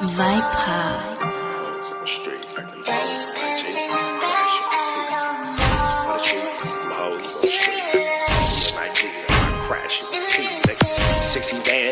Viper.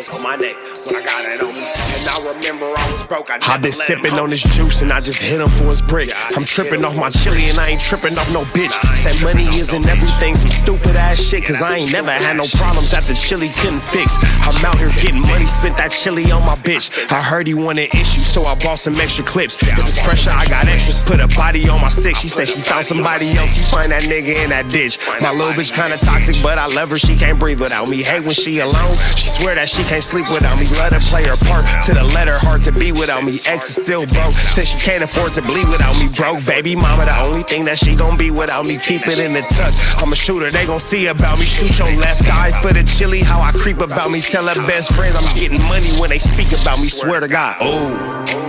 On my neck when I got it on me, and I remember I was broke. I've been sipping on this juice and I just hit him for his brick. I'm tripping off my chili and I ain't tripping off no bitch. Said money isn't everything, some stupid ass shit, cause I ain't never had no problems that the chili couldn't fix. I'm out here getting money, spent that chili on my bitch. I heard he wanted issues, so I bought some extra clips. If it's pressure, I got extras, put a body on my stick. She said she found somebody else, she find that nigga in that ditch. My little bitch kinda toxic, but I love her, she can't breathe without me. Hate when she alone, she swear that she can't sleep without me. Let her play her part to the letter, hard to be without me. Ex is still broke, said she can't afford to bleed without me. Broke baby mama, the only thing that she gon' be without me. Keep it in the tuck, I'm a shooter, they gon' see about me. Shoot your left eye for the chili, how I creep about me. Tell her best friends I'm getting money when they speak about me. Swear to God, oh,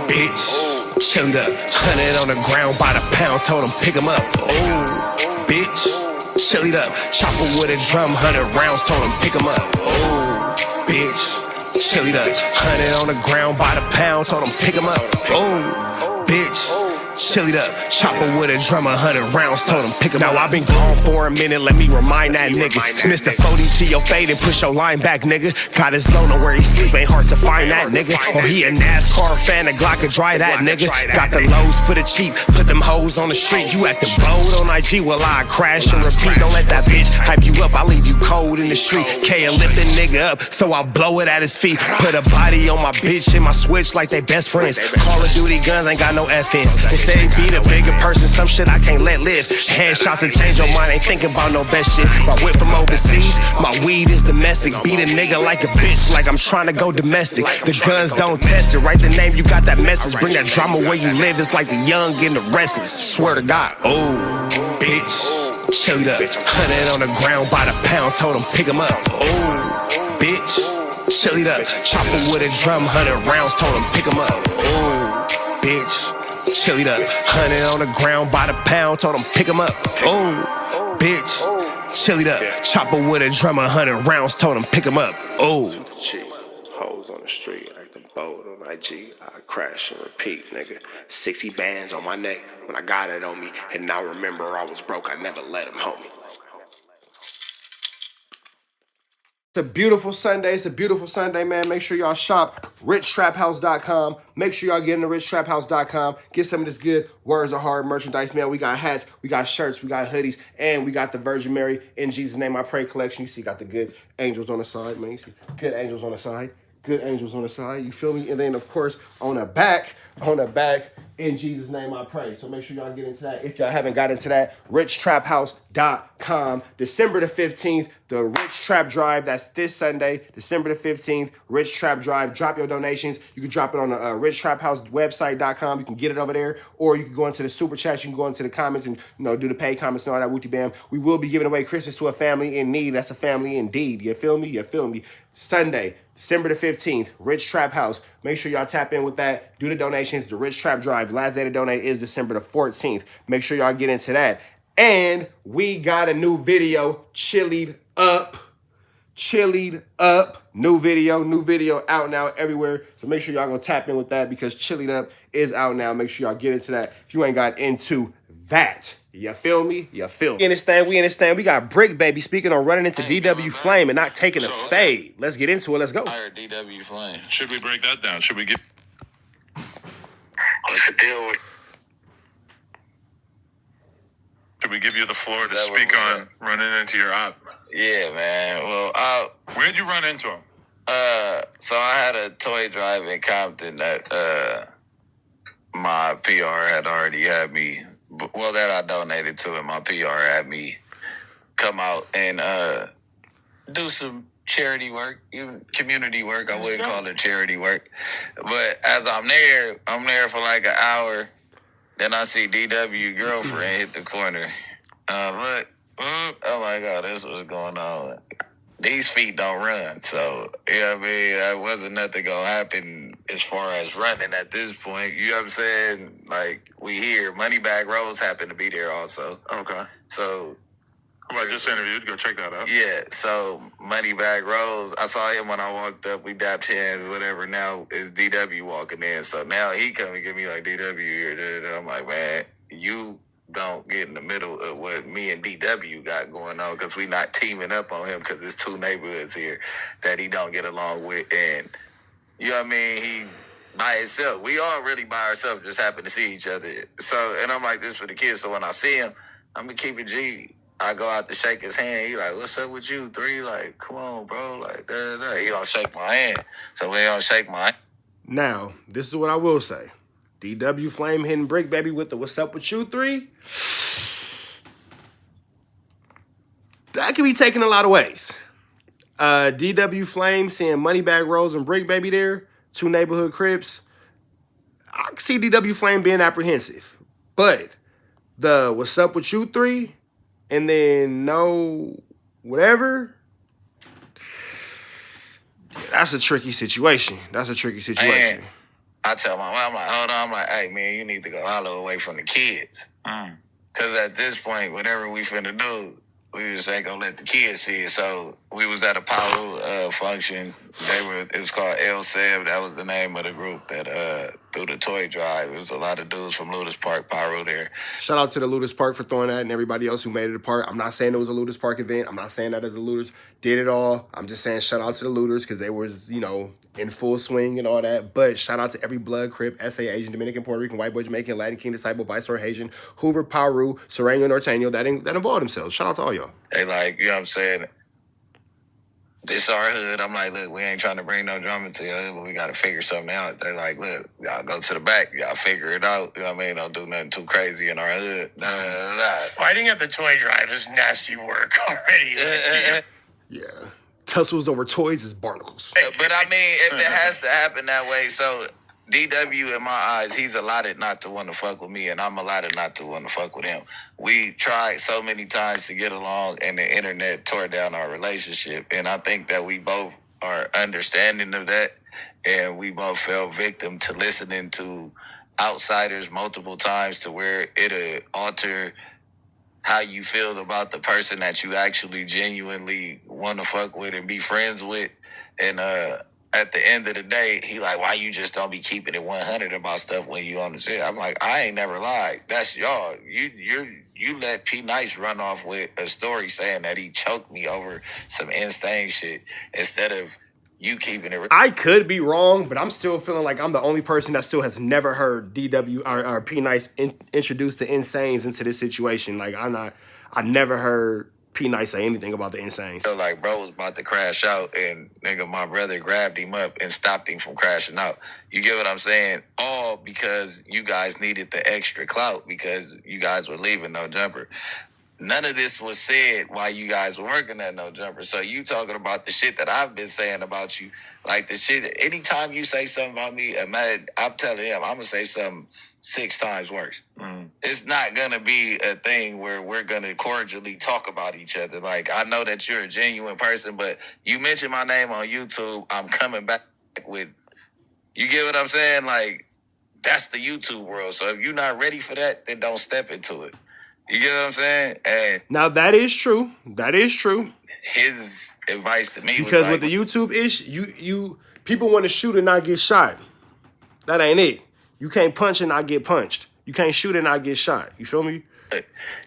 bitch, chilled up, 100 on the ground by the pound, told him pick him up. Oh, bitch, chilled up, chopper with a drum, 100 rounds, told him pick him up. Oh, bitch, chilled up, 100 on the ground by the pound, told him pick him up. Oh, bitch, chilled up, chopper with a drum, 100 rounds, told him pick him up. Now I've been gone for a minute, let me remind that nigga. Smith the 40 to your fade and push your line back, nigga. Got his loner where he sleep, ain't hard to find that nigga. Or he a NASCAR fan, a Glock could dry that nigga. Got the lows for the cheap, put them hoes on the street. You acting bold on IG, well I crash and repeat. Don't let that bitch hype you up, I leave you cold in the street. K lift the nigga up, so I'll blow it at his feet. Put a body on my bitch and my switch like they best friends. Call of Duty guns ain't got no FNs. They say be the bigger person, some shit I can't let live. Headshots to change your mind, ain't thinking about no best shit. My whip from overseas, my weed is domestic. Beat a nigga like a bitch, like I'm trying to go domestic. The guns don't test it, write the name, you got that message. Bring that drama where you live, it's like the young and the restless. Swear to God, oh, bitch, chilled up, 100 on the ground by the pound, told him pick him up. Oh, bitch, chilled up, chopper with a drum, 100 rounds, told him pick him up. Oh, bitch, chilled up, 100 on the ground by the pound, told him pick him up. Oh, bitch, chilled up, chopper with a drum, 100 rounds, told him pick him up. Oh, hoes on the street, acting bold on IG, I crash and repeat, nigga. 60 bands on my neck when I got it on me, and I remember I was broke, I never let him, homie. It's a beautiful Sunday. It's a beautiful Sunday, man. Make sure y'all shop richtraphouse.com. Make sure y'all get into richtraphouse.com. Get some of this good Words of Hard merchandise, man. We got hats, we got shirts, we got hoodies, and we got the Virgin Mary In Jesus' Name I Pray collection. You see, got the good angels on the side, man. You see, good angels on the side. Good angels on the side, you feel me? And then, of course, on the back, In Jesus' Name I Pray. So make sure y'all get into that. If y'all haven't got into that, richtraphouse.com. December the 15th, the Rich Trap Drive. That's this Sunday, December the 15th, Rich Trap Drive. Drop your donations. You can drop it on the richtraphousewebsite.com. You can get it over there. Or you can go into the super chat. You can go into the comments and do the paid comments and all that wooty bam. We will be giving away Christmas to a family in need. That's a family indeed. You feel me? You feel me? Sunday, December the 15th, Rich Trap House. Make sure y'all tap in with that. Do the donations. The Rich Trap Drive. Last day to donate is December the 14th. Make sure y'all get into that. And we got a new video, Chillied Up. New video out now everywhere. So make sure y'all go tap in with that because Chillied Up is out now. Make sure y'all get into that if you ain't got into that. You feel me? You feel me? We understand. We got Bricc, baby, speaking on running into DW Flame and not taking a fade. Let's get into it. Let's go. I heard DW Flame. Should we break that down? Should we get... What's the deal with... Should we give you the floor to speak on running into your op? Yeah, man. Well, where'd you run into him? So I had a toy drive in Compton that my PR had already had me... Well, that I donated to, and my PR had me come out and do some charity work, even community work. I wouldn't call it charity work. But as I'm there for like an hour. Then I see DW girlfriend hit the corner. Look, oh my God, this was going on. These feet don't run, so you know what I mean. That wasn't nothing gonna happen as far as running at this point. You know what I'm saying? Like we hear Moneybag Rose happened to be there also. Okay. So Who I just interviewed. Go check that out. Yeah, so Moneybag Rose, I saw him when I walked up. We dapped hands, whatever. Now it's DW walking in. So now he come and give me like, DW here. I'm like, man, you don't get in the middle of what me and DW got going on because we not teaming up on him because there's two neighborhoods here that he don't get along with. And, you know what I mean? He by himself. We all really by ourselves, just happen to see each other. So, and I'm like this for the kids. So when I see him, I'm going to keep it G. I go out to shake his hand. He like, what's up with you, 3? Like, come on, bro. Like, da. He don't shake my hand. So when he don't shake my hand. Now, this is what I will say. DW Flame hitting Bricc, baby, with the what's up with you 3. That can be taken a lot of ways. DW Flame seeing Moneybag Rose and Bricc, baby, there. 2 neighborhood Crips. I can see DW Flame being apprehensive. But the what's up with you 3 and then no whatever, that's a tricky situation. That's a tricky situation. Man, I tell my mom, I'm like, hold on. I'm like, hey, man, you need to go holler away from the kids. Because at this point, whatever we finna do, we just ain't gonna let the kids see it. So we was at a Paru function. It was called El Seb. That was the name of the group that threw the toy drive. It was a lot of dudes from Ludus Park, Paru there. Shout out to the Ludus Park for throwing that and everybody else who made it a part. I'm not saying it was a Ludus Park event. I'm not saying that as a Ludus did it all. I'm just saying shout out to the Ludus because they was, you know, in full swing and all that. But shout out to every blood, Crip, SA, Asian, Dominican, Puerto Rican, white boy, Jamaican, Latin King, Disciple, Viceroy, Haitian, Hoover, Paru, Sereno, Norteño that involved themselves. Shout out to all y'all. They like, you know what I'm saying? This our hood. I'm like, look, we ain't trying to bring no drama to your hood, but we got to figure something out. They're like, look, y'all go to the back. Y'all figure it out. You know what I mean? Don't do nothing too crazy in our hood. Fighting at the toy drive is nasty work already. Yeah. Tussles over toys is barnacles. But I mean, if it has to happen that way, so DW, in my eyes, he's allotted not to want to fuck with me, and I'm allotted not to want to fuck with him. We tried so many times to get along, and the internet tore down our relationship. And I think that we both are understanding of that, and we both fell victim to listening to outsiders multiple times to where it'll alter how you feel about the person that you actually genuinely want to fuck with and be friends with. And at the end of the day, he like, why you just don't be keeping it 100 about stuff when you on the shit? I'm like, I ain't never lied. That's y'all. You let P Nice run off with a story saying that he choked me over some insane shit instead of you keeping it. I could be wrong, but I'm still feeling like I'm the only person that still has never heard DW or P Nice introduced the Insanes into this situation. Like I never heard P Nice say anything about the Insanes. So like bro was about to crash out and nigga my brother grabbed him up and stopped him from crashing out. You get what I'm saying? All because you guys needed the extra clout because you guys were leaving No Jumper. None of this was said while you guys were working at No Jumper. So you talking about the shit that I've been saying about you. Like the shit, anytime you say something about me, I'm telling him, I'm going to say something 6 times worse. It's not going to be a thing where we're going to cordially talk about each other. Like, I know that you're a genuine person, but you mentioned my name on YouTube. I'm coming back with, you get what I'm saying? Like, that's the YouTube world. So if you're not ready for that, then don't step into it. You get what I'm saying? And now that is true. That is true. His advice to me was because like, with the YouTube ish, you people want to shoot and not get shot. That ain't it. You can't punch and not get punched. You can't shoot and not get shot. You feel me?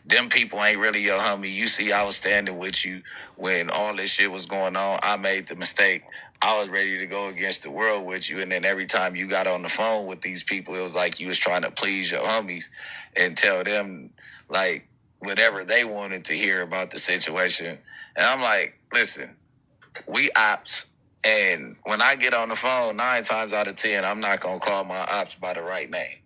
Them people ain't really your homie. You see, I was standing with you when all this shit was going on. I made the mistake. I was ready to go against the world with you. And then every time you got on the phone with these people, it was like you was trying to please your homies and tell them like whatever they wanted to hear about the situation. And I'm like, listen, we ops. And when I get on the phone, 9 times out of 10, I'm not going to call my ops by the right name.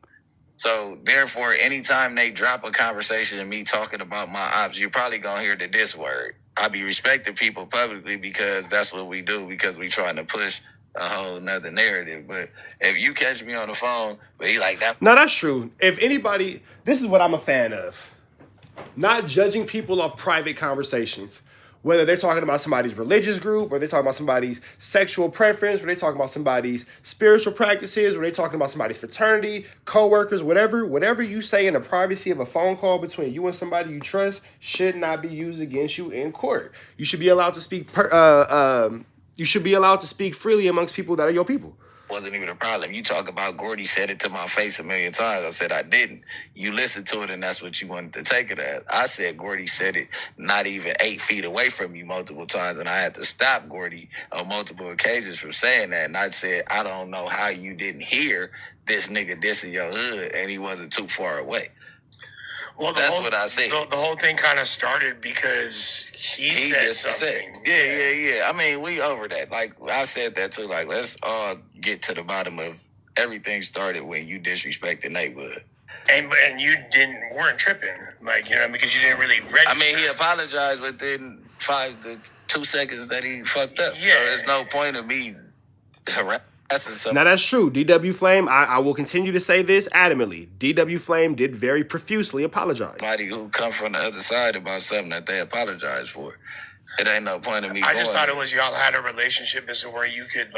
So therefore, anytime they drop a conversation and me talking about my ops, you're probably going to hear the diss word. I be respecting people publicly because that's what we do, because we trying to push a whole nother narrative. But if you catch me on the phone, but he like that. No, that's true. If anybody, this is what I'm a fan of. Not judging people off private conversations. Whether they're talking about somebody's religious group, or they're talking about somebody's sexual preference, or they're talking about somebody's spiritual practices, or they're talking about somebody's fraternity, co-workers, whatever you say in the privacy of a phone call between you and somebody you trust should not be used against you in court. You should be allowed to speak. You should be allowed to speak freely amongst people that are your people. Wasn't even a problem. You talk about Gordy said it to my face a million times. I said I didn't. You listened to it, and that's what you wanted to take it as. I said Gordy said it not even 8 feet away from you multiple times, and I had to stop Gordy on multiple occasions from saying that. And I said, I don't know how you didn't hear this nigga dissing your hood, and he wasn't too far away. Well, that's what I said. The whole thing kind of started because he said something. Yeah. I mean, we over that. Like, I said that too. Like, let's all get to the bottom of everything started when you disrespect the neighborhood. And you weren't tripping. Like, because you didn't really register. I mean, he apologized within 5 to 2 seconds that he fucked up. Yeah. So there's no point of me harassing somebody. Now that's true. DW Flame, I will continue to say this adamantly. DW Flame did very profusely apologize. Somebody who come from the other side about something that they apologize for. It ain't no point of me. I just thought it was y'all had a relationship as to where you could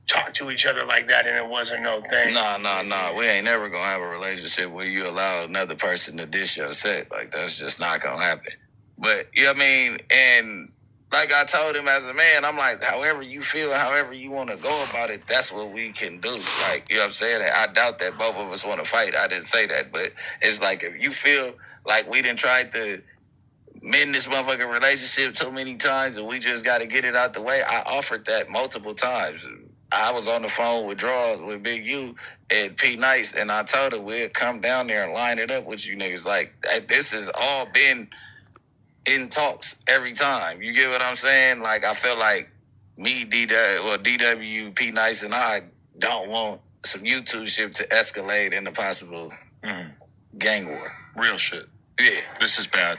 talk to each other like that and it wasn't no thing. No. We ain't never gonna have a relationship where you allow another person to dish your set. Like, that's just not gonna happen. But, you know what I mean? And like I told him as a man, I'm like, however you feel, however you want to go about it, that's what we can do. Like, you know what I'm saying? I doubt that both of us want to fight. I didn't say that. But it's like, if you feel like we done tried to mend this motherfucking relationship so many times and we just got to get it out the way, I offered that multiple times. I was on the phone with Draws, with Big U and P Nice, and I told her we'd come down there and line it up with you niggas. Like, this has all been in talks every time. You get what I'm saying? Like, I feel like me, DW, P Nice, and I don't want some YouTube shit to escalate into possible gang war. Real shit. Yeah. This is bad.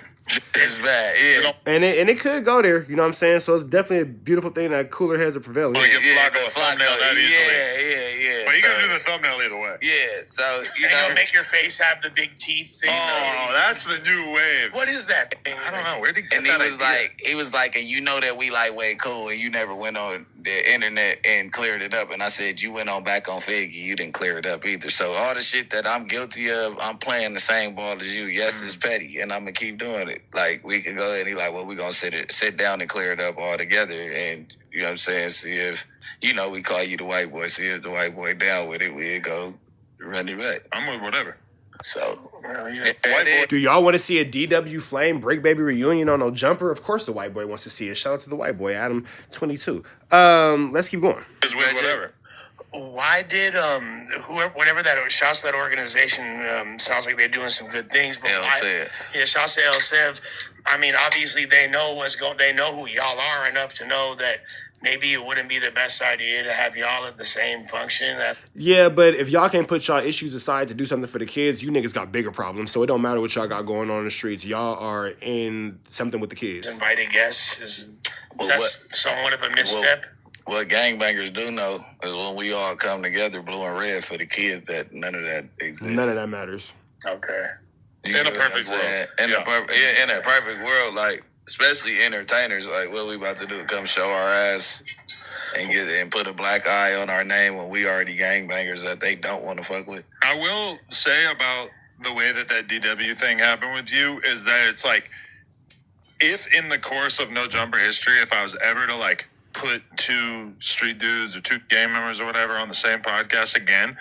It's bad, yeah. And it could go there, you know what I'm saying? So it's definitely a beautiful thing that cooler heads are prevailing. Well, you can FLAKKO a thumbnail that easily. Yeah. But you gotta do the thumbnail either way. Yeah, so, you And know. you'll make your face have the big teeth thing. Oh, that's the new wave. What is that thing? I don't know. Where'd he get And that he was like, and you know that we lightweight cool, and you never went on the internet and cleared it up. And I said, you went on back on Figgy, you didn't clear it up either. So all the shit that I'm guilty of, I'm playing the same ball as you. Yes, it's petty, and I'm gonna keep doing it. Like, we can go ahead and he like, well, we gonna sit down and clear it up all together, and you know what I'm saying, see if, we call you the white boy, see if the white boy down with it, we'll go run it back. I'm with whatever. So, White boy. Do y'all want to see a DW Flame Bricc Baby reunion on no jumper? Of course the white boy wants to see it. Shout out to the white boy, Adam 22. Let's keep going. Is with whatever. Why did whatever that shouts to that organization sounds like they're doing some good things, but shouts to El Sev. I mean, obviously they know they know who y'all are enough to know that maybe it wouldn't be the best idea to have y'all at the same function. Yeah, but if y'all can't put y'all issues aside to do something for the kids, you niggas got bigger problems. So it don't matter what y'all got going on in the streets. Y'all are in something with the kids. Invited guests that's somewhat of a misstep. What gangbangers do know is when we all come together, blue and red, for the kids, that none of that exists. None of that matters. Okay. In a perfect world. In a perfect world, like, especially entertainers, like, what we about to do, come show our ass and put a black eye on our name when we already gangbangers that they don't want to fuck with. I will say about the way that DW thing happened with you is that it's like, if in the course of No Jumper history, if I was ever to put 2 street dudes or 2 gang members or whatever on the same podcast again,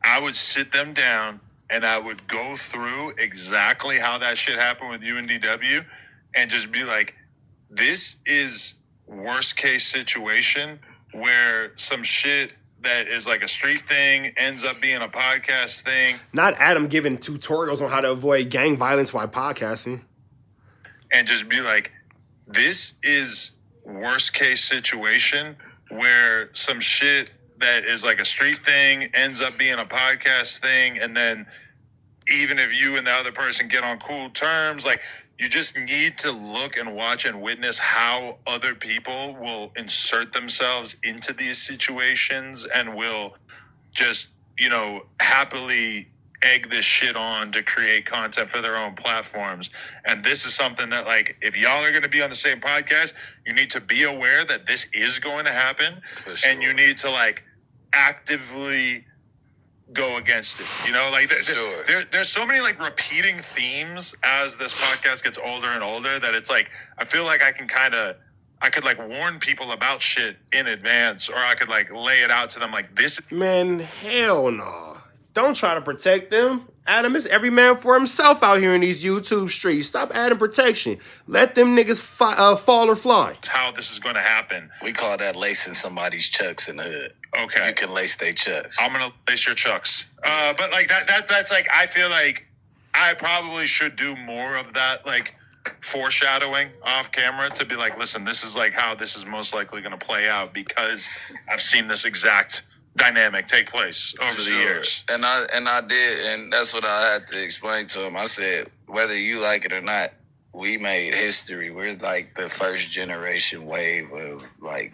I would sit them down and I would go through exactly how that shit happened with you and DW and just be like, this is worst case situation where some shit that is like a street thing ends up being a podcast thing. Not Adam giving tutorials on how to avoid gang violence while podcasting. And just be like, this is worst case situation where some shit that is like a street thing ends up being a podcast thing, and then even if you and the other person get on cool terms, like, you just need to look and watch and witness how other people will insert themselves into these situations and will just, happily egg this shit on to create content for their own platforms. And this is something that, like, if y'all are going to be on the same podcast, you need to be aware that this is going to happen. Sure. And you need to, like, actively go against it. You know, like, there's so many, like, repeating themes as this podcast gets older and older that it's like, I feel like I could like warn people about shit in advance, or I could like lay it out to them like this. Man, hell no. Don't try to protect them. Adam, is every man for himself out here in these YouTube streets. Stop adding protection. Let them niggas fall or fly. That's how this is going to happen. We call that lacing somebody's chucks in the hood. Okay. You can lace their chucks. I'm going to lace your chucks. But like that's like, I feel like I probably should do more of that, like, foreshadowing off camera to be like, listen, this is like how this is most likely going to play out because I've seen this exact dynamic take place over the years. And I did, and that's what I had to explain to him. I said, whether you like it or not, we made history. We're like the first generation wave of like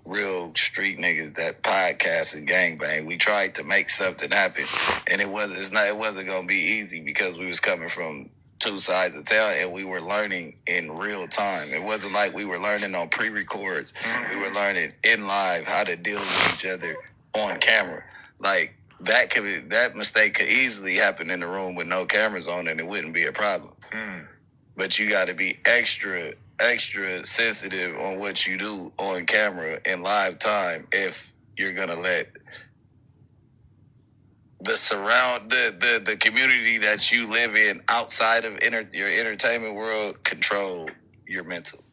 real street niggas that podcast and gangbang. We tried to make something happen, and it wasn't gonna be easy because we was coming from two sides of town, and we were learning in real time. It wasn't like we were learning on pre-records. We were learning in live how to deal with each other on camera. Like, that mistake could easily happen in the room with no cameras on, and it wouldn't be a problem. But you got to be extra sensitive on what you do on camera in live time if you're gonna let the community that you live in outside of your entertainment world control your mental.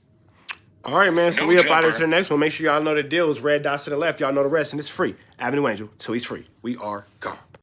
All right, man. So we up out here to the next one. Make sure y'all know the deal is red dots to the left. Y'all know the rest, and it's free. Avenue Angel, till he's free. We are gone.